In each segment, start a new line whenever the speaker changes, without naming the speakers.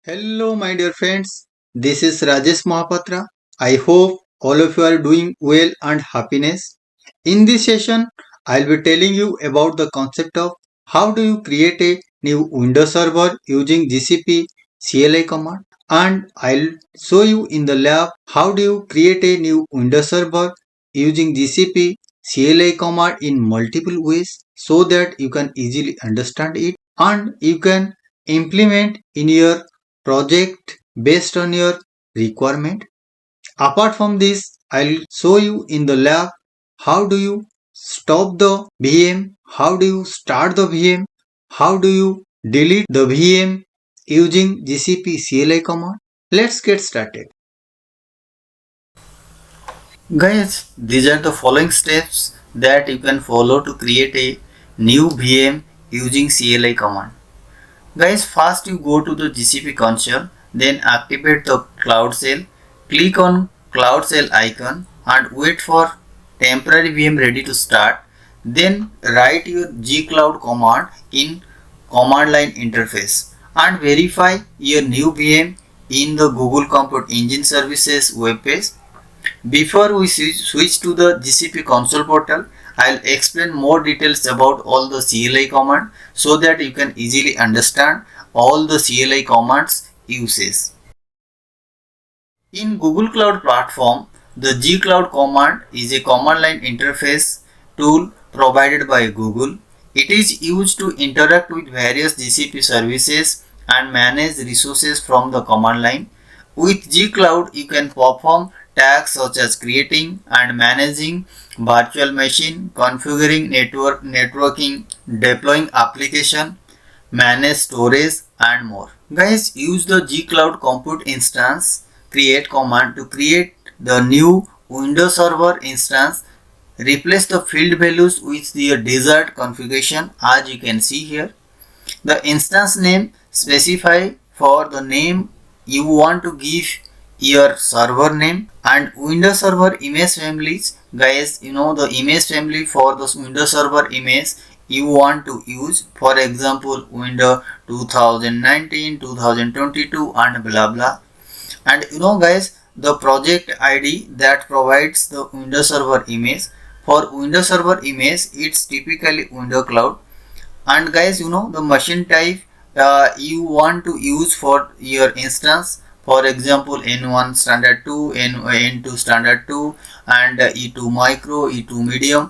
Hello, my dear friends. This is Rajesh Mahapatra. I hope all of you are doing well and happiness. In this session, I'll be telling you about the concept of how do you create a new Windows server using GCP CLI command, and I'll show you in the lab how do you create a new Windows server using GCP CLI command in multiple ways so that you can easily understand it and you can implement in your project based on your requirement. Apart from this, I'll show you in the lab how do you stop the VM, how do you start the VM, how do you delete the VM using GCP CLI command. Let's get started. Guys, these are the following steps that you can follow to create a new VM using CLI command. Guys, first you go to the GCP console, then activate the Cloud Shell, click on Cloud Shell icon and wait for temporary VM ready to start. Then write your gcloud command in command line interface and verify your new VM in the Google Compute Engine Services web page. Before we switch to the GCP console portal, I'll explain more details about all the CLI command so that you can easily understand all the CLI commands uses. In Google Cloud Platform, the gcloud command is a command line interface tool provided by Google. It is used to interact with various GCP services and manage resources from the command line. With gcloud, you can perform tasks such as creating and managing virtual machine, configuring networking, deploying application, manage storage and more. Guys, use the gcloud compute instance create command to create the new Windows Server instance. Replace the field values with the desired configuration as you can see here. The instance name specify for the name you want to give your server name, and Windows Server image families. Guys, the image family for the Windows Server image you want to use, for example Windows 2019, 2022 and blah blah. And guys, the project ID that provides the Windows Server image. For Windows Server image, it's typically Windows Cloud. And guys, the machine type you want to use for your instance, for example N1 standard 2, N2 standard 2 and E2 micro, E2 medium.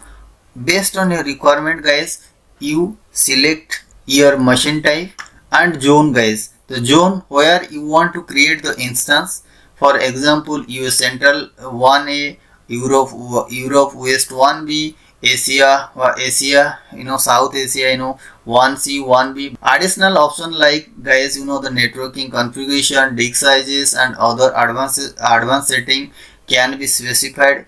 Based on your requirement, guys, you select your machine type and zone. Guys, the zone where you want to create the instance, for example US Central 1A, Europe West 1B, Asia, South Asia, 1C, 1B. Additional option like, guys, the networking configuration, disk sizes and other advanced setting can be specified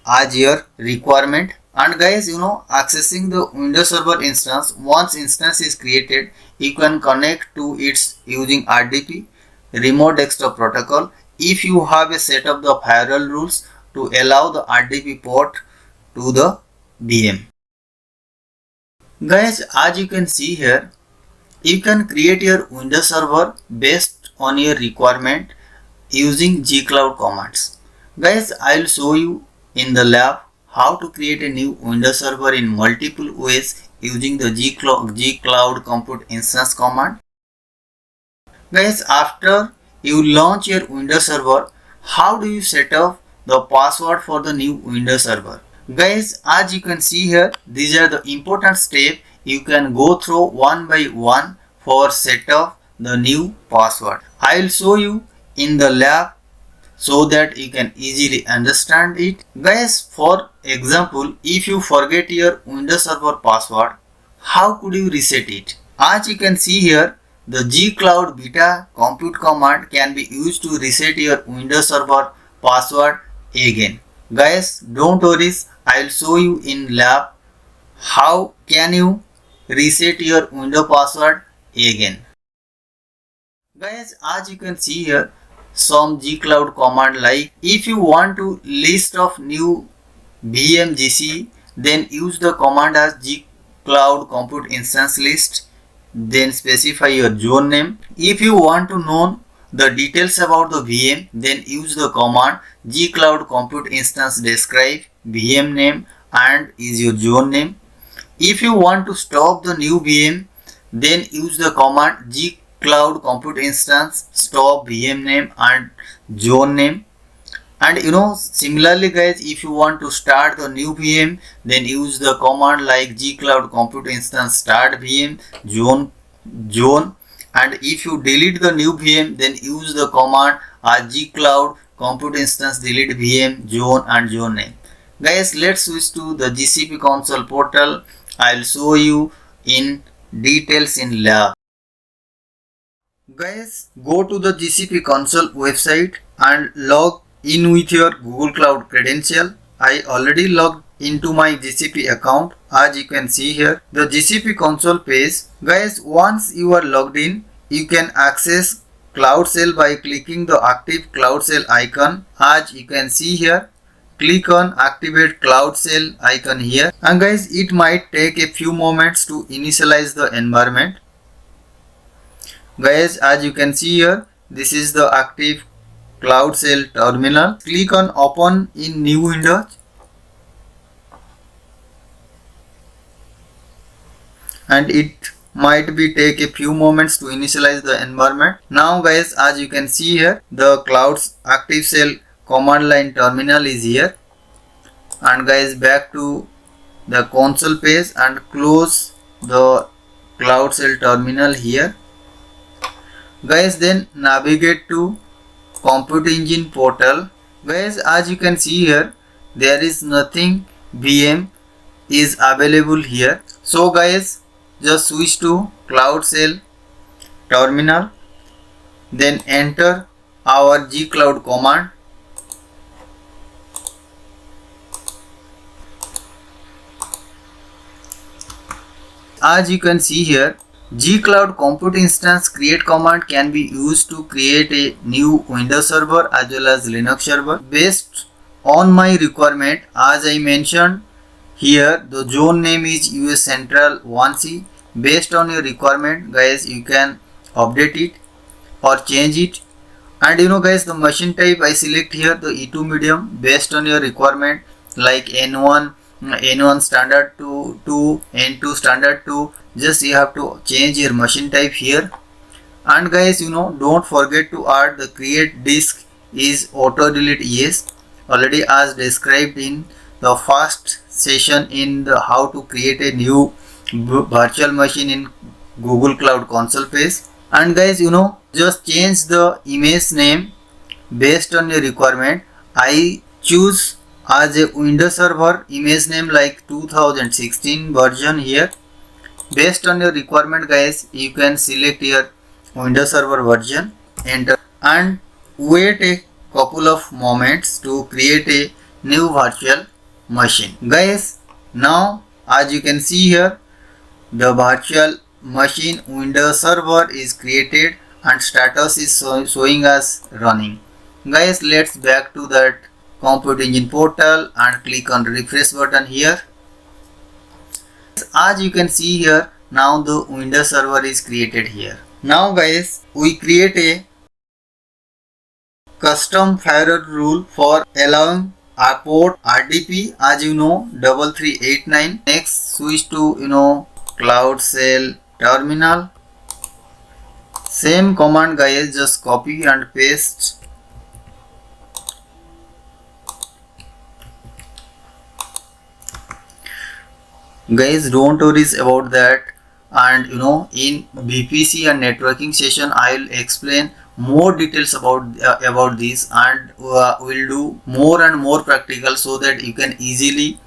as your requirement. And guys, accessing the Windows Server instance, once instance is created, you can connect to it using RDP, remote desktop protocol, if you have a set of the firewall rules to allow the RDP port to the VM. Guys, as you can see here, you can create your Windows Server based on your requirement using gcloud commands. Guys, I'll show you in the lab how to create a new Windows Server in multiple ways using the gcloud compute instance command. Guys, after you launch your Windows Server, how do you set up the password for the new Windows Server? Guys, as you can see here, these are the important steps you can go through one by one for set up the new password. I will show you in the lab so that you can easily understand it. Guys, for example, if you forget your Windows Server password, how could you reset it? As you can see here, the gcloud beta compute command can be used to reset your Windows Server password again. Guys, don't worry, I will show you in lab how can you reset your Windows password again. Guys, as you can see here, some gcloud command like, if you want to list of new VMGC, then use the command as gcloud compute instance list, then specify your zone name. If you want to know the details about the VM, then use the command gcloud compute instance describe VM name and is your zone name. If you want to stop the new VM, then use the command gcloud compute instance stop VM name and zone name. And similarly guys, if you want to start the new VM, then use the command like gcloud compute instance start VM zone. And if you delete the new VM, then use the command gcloud compute instance delete VM zone and zone name. Guys, let's switch to the GCP console portal. I'll show you in details in lab. Guys, go to the GCP console website and log in with your Google Cloud credential. I already logged into my GCP account, as you can see here the GCP console page. Guys, once you are logged in, you can access Cloud Shell by clicking the active Cloud Shell icon, as you can see here. Click on activate Cloud Shell icon here, and guys, it might take a few moments to initialize the environment. Guys, as you can see here, this is the active Cloud Shell terminal. Click on open in new window, and it might be take a few moments to initialize the environment. Now guys, as you can see here, the Cloud's active shell command line terminal is here. And guys, back to the console page and close the Cloud Shell terminal here. Guys, then navigate to Compute Engine portal. Guys, as you can see here, there is nothing VM is available here. So guys, just switch to Cloud Shell terminal, then enter our gcloud command. As you can see here, gcloud compute instance create command can be used to create a new Windows server as well as Linux server based on my requirement. As I mentioned here, the zone name is US Central 1C. Based on your requirement, guys, you can update it or change it. And guys, the machine type I select here the E2 medium based on your requirement, like N1 standard 2, N2 standard 2. Just you have to change your machine type here. And guys, don't forget to add the create disk is auto delete yes, already as described in the first session in the how to create a new virtual machine in Google Cloud console page. And guys, just change the image name based on your requirement. I choose as a Windows Server image name like 2016 version here. Based on your requirement, guys, you can select your Windows Server version, enter, and wait a couple of moments to create a new virtual machine. Guys, now as you can see here, the virtual machine Windows Server is created and status is showing us running. Guys, let's back to that Compute Engine portal and click on refresh button here. As you can see here, now the Windows Server is created here. Now guys, we create a custom firewall rule for allowing our port RDP, as 3389. Next, switch to Cloud Shell terminal. Same command, guys, just copy and paste. Guys, don't worry about that. And in VPC and networking session, I'll explain more details about this, and we'll do more and more practical so that you can easily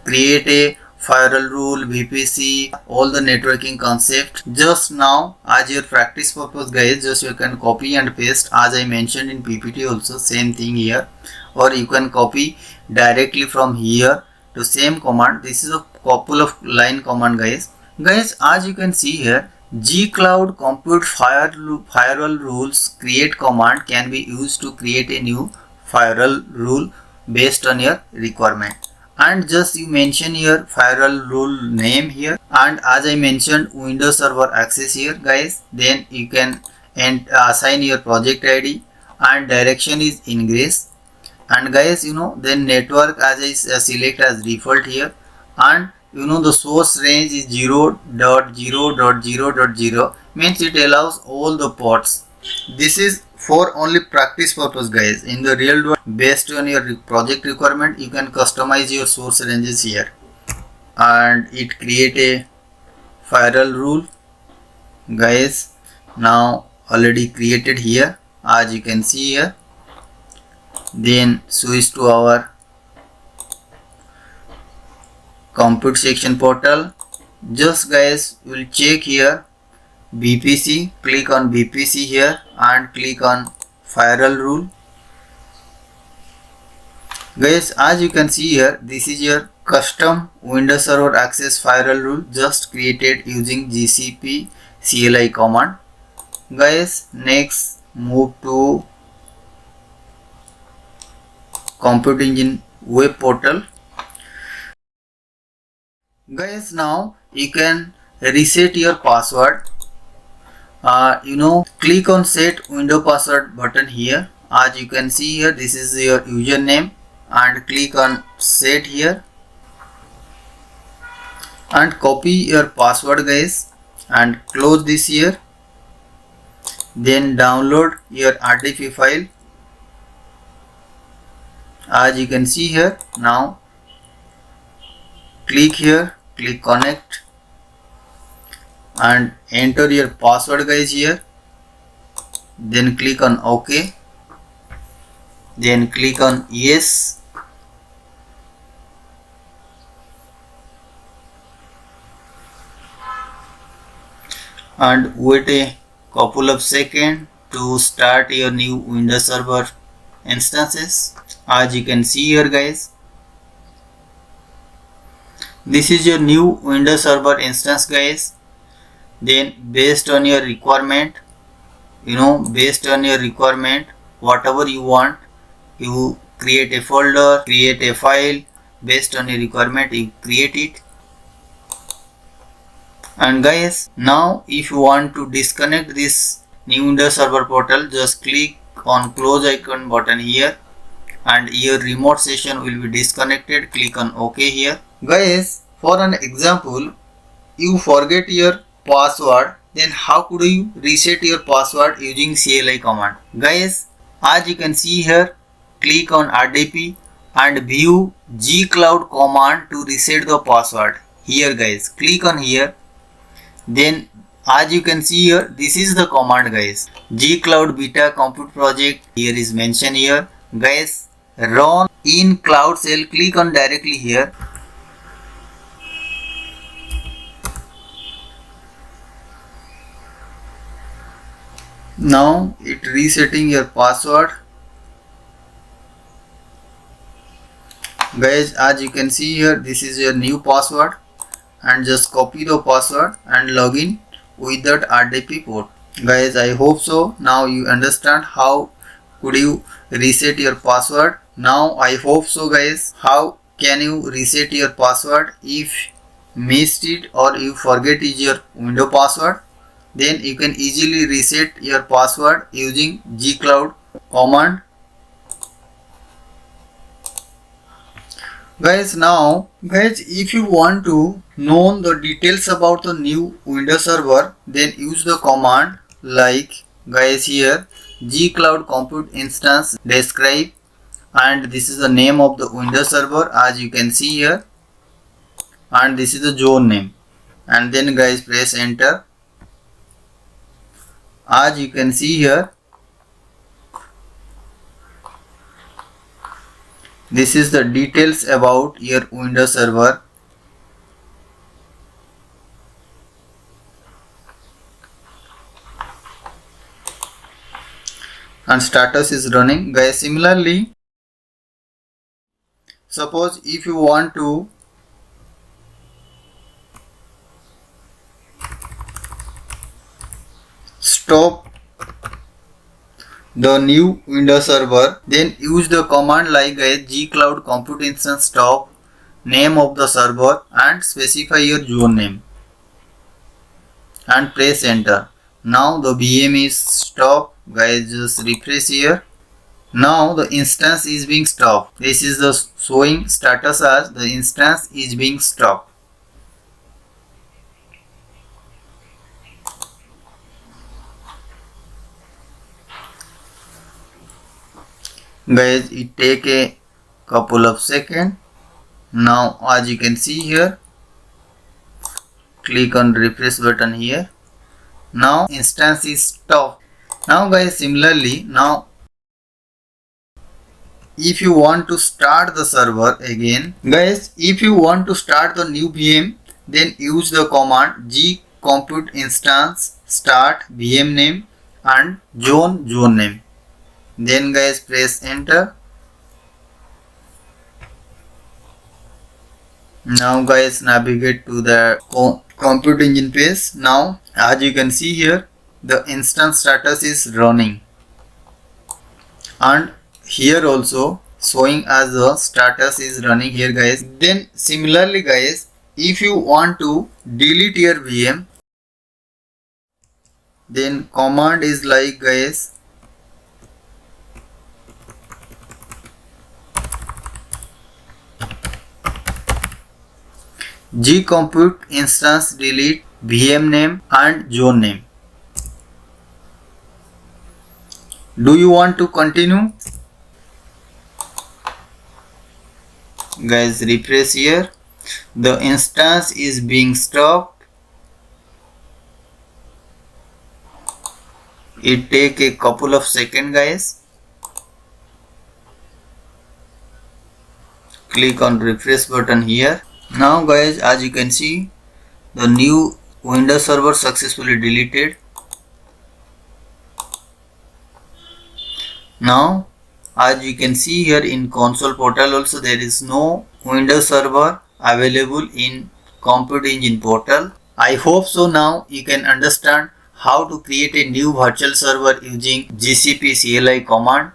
create a firewall rule, VPC, all the networking concept. Just now, as your practice purpose, guys, just you can copy and paste as I mentioned in PPT also, same thing here, or you can copy directly from here to same command. This is a couple of line command, guys. As you can see here, gcloud compute firewall rules create command can be used to create a new firewall rule based on your requirement. And just you mention your firewall rule name here, and as I mentioned Windows Server access here, guys, then you can and assign your project ID, and direction is ingress. And guys, then network as I select as default here, and the source range is 0.0.0.0, means it allows all the ports. This is for only practice purpose, guys. In the real world, based on your project requirement, you can customize your source ranges here. And it create a firewall rule, guys. Now already created here, as you can see here. Then switch to our compute section portal. Just guys, we'll check here VPC, click on VPC here and click on firewall rule. Guys, as you can see here, this is your custom Windows Server Access Firewall rule, just created using GCP CLI command. Guys, next move to Compute Engine web portal. Guys, now you can reset your password. Click on set window password button here. As you can see here, this is your username, and click on set here and copy your password, guys, and close this here. Then download your RDP file. As you can see here, now click here, click connect and enter your password, guys, here. Then click on OK. Then click on yes. And wait a couple of seconds to start your new Windows Server instances. As you can see here, guys, this is your new Windows Server instance, guys. Then based on your requirement, whatever you want, you create a folder, create a file. Based on your requirement, you create it. And guys, now if you want to disconnect this new Windows Server portal, just click on close icon button here and your remote session will be disconnected. Click on OK here. Guys, for an example, you forget your password, then how could you reset your password using CLI command? Guys, as you can see here, click on RDP and view gcloud command to reset the password. Here, guys, click on here. Then as you can see here, this is the command, guys. gcloud beta compute project here is mentioned here. Guys, run in cloud shell. Click on directly here. Now it resetting your password. Guys, as you can see here, this is your new password, and just copy the password and log in with that RDP port. Guys, I hope so now you understand how could you reset your password. Now I hope so, guys, how can you reset your password if missed it or you forget is your window password. Then you can easily reset your password using gcloud command. Guys, now if you want to know the details about the new Windows Server, then use the command like, guys, here gcloud compute instance describe, and this is the name of the Windows Server as you can see here, and this is the zone name, and then guys press enter. As you can see here, this is the details about your Windows Server. And status is running. Guys, similarly, suppose if you want to stop the new Windows Server, then use the command like, guys, gcloud compute instance stop, name of the server, and specify your zone name and press enter. Now the VM is stopped. Guys, just refresh here. Now the instance is being stopped. This is the showing status as the instance is being stopped. Guys, it take a couple of seconds. Now as you can see here, click on refresh button here. Now instance is stopped. Now guys, similarly, now if you want to start the server again, guys, if you want to start the new VM, then use the command g compute instance start VM name and zone name. Then guys, press enter. Now guys, navigate to the compute engine page. Now as you can see here, the instance status is running, and here also showing as the status is running here guys. Then similarly guys, if you want to delete your VM, then command is like guys g compute instance delete VM name and zone name. Do you want to continue? Guys, refresh here. The instance is being stopped. It take a couple of seconds guys. Click on refresh button here. Now guys, as you can see, the new Windows server successfully deleted. Now as you can see here in console portal also, there is no Windows server available in compute engine portal. I hope so now you can understand how to create a new virtual server using GCP CLI command,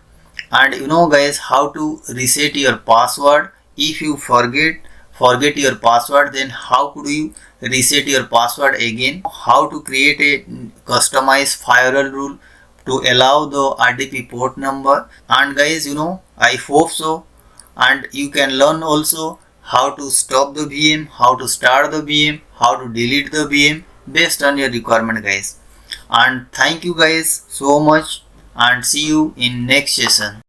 and you know guys how to reset your password. If you forget your password, then how could you reset your password again? How to create a customized firewall rule to allow the RDP port number. And guys, you know, I hope so, and you can learn also how to stop the VM, how to start the VM, how to delete the VM based on your requirement guys. And thank you guys so much, and see you in next session.